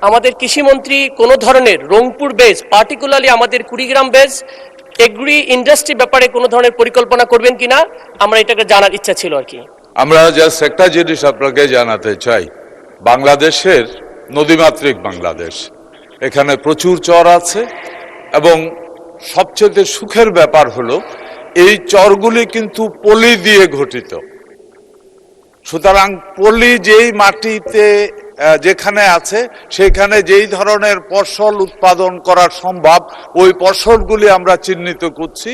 আমাদের কৃষিমন্ত্রী কোনো ধরনের রংপুর বেস, পার্টিকুলারলি আমাদের কুড়িগ্রাম বেস এগ্রি ইন্ডাস্ট্রি ব্যাপারে কোনো ধরনের পরিকল্পনা করবেন কিনা, আমরা এটাকে জানার ইচ্ছা ছিল আর কি। আমরা জাস্ট একটা জিনিস আপনাকে জানাতে চাই, বাংলাদেশের নদীমাতৃক বাংলাদেশ, এখানে প্রচুর চর আছে এবং সবচেয়ে সুখের ব্যাপার হলো এই চরগুলি কিন্তু পলি দিয়ে গঠিত। সুতরাং পলি যেই মাটিতে যেখানে আছে সেখানে যেই ধরনের ফসল উৎপাদন করা সম্ভব ওই ফসলগুলি আমরা চিহ্নিত করছি।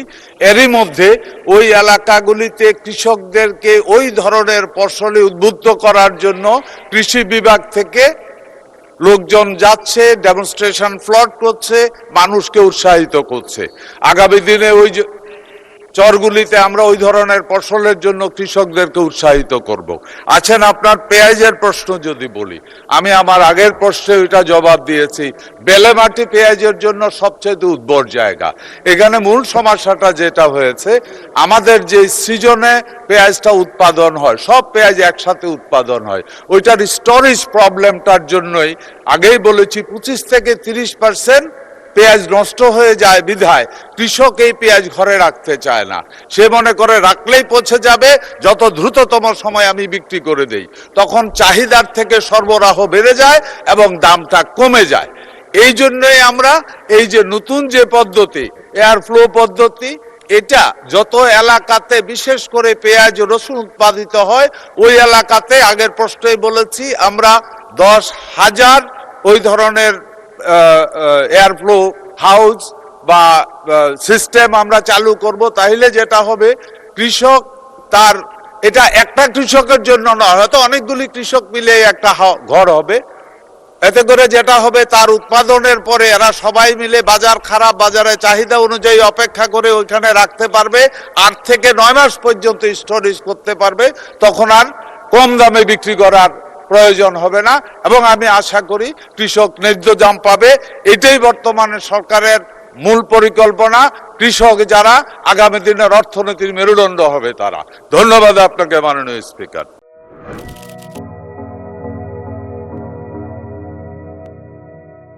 এরই মধ্যে ওই এলাকাগুলিতে কৃষকদেরকে ওই ধরনের ফসলে উদ্বুদ্ধ করার জন্য কৃষি বিভাগ থেকে লোকজন যাচ্ছে, ডেমনস্ট্রেশন প্লট করছে, মানুষকে উৎসাহিত করছে। আগামী দিনে ওই চরগুলিতে আমরা ওই ধরনের ফসলের জন্য কৃষকদেরকে উৎসাহিত করব। আছেন আপনার পেঁয়াজের প্রশ্ন যদি বলি, আমি আমার আগের প্রশ্নে ওইটা জবাব দিয়েছি। বেলে মাটি পেঁয়াজের জন্য সবচেয়ে উর্বর জায়গা। এখানে মূল সমস্যাটা যেটা হয়েছে, আমাদের যে সিজনে পেঁয়াজটা উৎপাদন হয়, সব পেঁয়াজ একসাথে উৎপাদন হয়, ওইটার স্টোরেজ প্রবলেমটার জন্যই আগেই বলেছি 25 থেকে 30% পেঁয়াজ নষ্ট হয়ে যায় বিধায় কৃষক এই পেঁয়াজ ঘরে রাখতে চায় না। সে মনে করে রাখলেই পচে যাবে, যত দ্রুততম সময় আমি বিক্রি করে দেই। তখন চাহিদার থেকে সরবরাহ বেড়ে যায় এবং দামটা কমে যায়। এই জন্যই আমরা এই যে নতুন যে পদ্ধতি, এয়ার ফ্লো পদ্ধতি, এটা যত এলাকাতে বিশেষ করে পেঁয়াজ রসুন উৎপাদিত হয় ওই এলাকাতে, আগের প্রশ্নেই বলেছি, আমরা 10,000 ওই ধরনের এয়ার ফ্লো হাউস বা সিস্টেম আমরা চালু করব। তাহলে যেটা হবে, কৃষক তার, এটা একটা কৃষকের জন্য নয়, হয়তো অনেকগুলি কৃষক মিলে একটা ঘর হবে। এতে করে যেটা হবে, তার উৎপাদনের পরে এরা সবাই মিলে, বাজার খারাপ, বাজারে চাহিদা অনুযায়ী অপেক্ষা করে ওইখানে রাখতে পারবে, 8 থেকে 9 মাস পর্যন্ত স্টোরেজ করতে পারবে। তখন আর কম দামে বিক্রি করার প্রয়োজন হবে না এবং আমি আশা করি কৃষক ন্যায্য দাম পাবে। এটাই বর্তমানে সরকারের মূল পরিকল্পনা। কৃষক যারা আগামী দিনের অর্থনীতির মেরুদণ্ড হবে তারা। ধন্যবাদ আপনাকে মাননীয় স্পিকার।